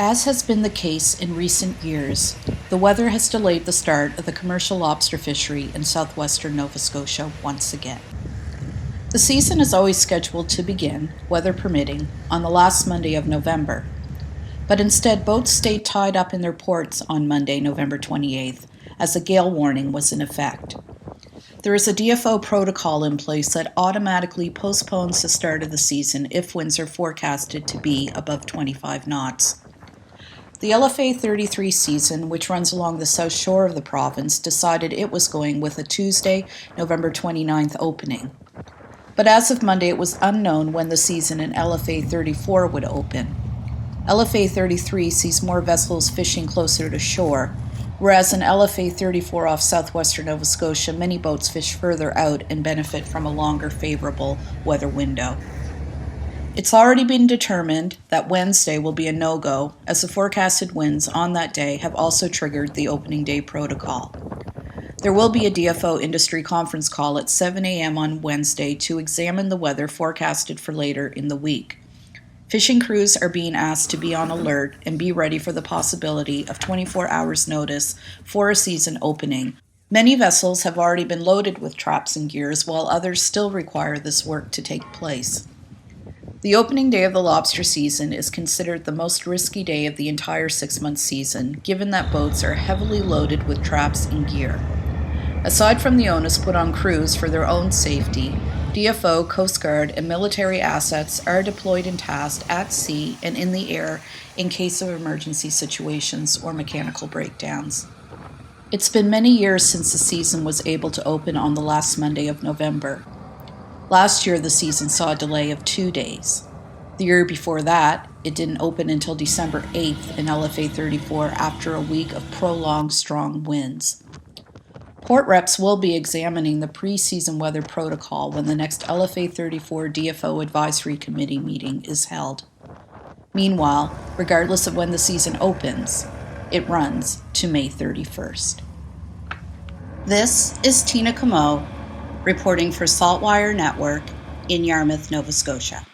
As has been the case in recent years, the weather has delayed the start of the commercial lobster fishery in southwestern Nova Scotia once again. The season is always scheduled to begin, weather permitting, on the last Monday of November, but instead boats stayed tied up in their ports on Monday, November 28th, as a gale warning was in effect. There is a DFO protocol in place that automatically postpones the start of the season if winds are forecasted to be above 25 knots. The LFA 33 season, which runs along the south shore of the province, decided it was going with a Tuesday, November 29th opening. But as of Monday, it was unknown when the season in LFA 34 would open. LFA 33 sees more vessels fishing closer to shore, whereas in LFA 34 off southwestern Nova Scotia, many boats fish further out and benefit from a longer favorable weather window. It's already been determined that Wednesday will be a no-go, as the forecasted winds on that day have also triggered the opening day protocol. There will be a DFO industry conference call at 7 a.m. on Wednesday to examine the weather forecasted for later in the week. Fishing crews are being asked to be on alert and be ready for the possibility of 24 hours notice for a season opening. Many vessels have already been loaded with traps and gears, while others still require this work to take place. The opening day of the lobster season is considered the most risky day of the entire 6-month season, given that boats are heavily loaded with traps and gear. Aside from the onus put on crews for their own safety, DFO, Coast Guard, and military assets are deployed and tasked at sea and in the air in case of emergency situations or mechanical breakdowns. It's been many years since the season was able to open on the last Monday of November. Last year, the season saw a delay of 2 days. The year before that, it didn't open until December 8th in LFA 34 after a week of prolonged strong winds. Port reps will be examining the pre-season weather protocol when the next LFA 34 DFO Advisory Committee meeting is held. Meanwhile, regardless of when the season opens, it runs to May 31st. This is Tina Comeau, reporting for SaltWire Network in Yarmouth, Nova Scotia.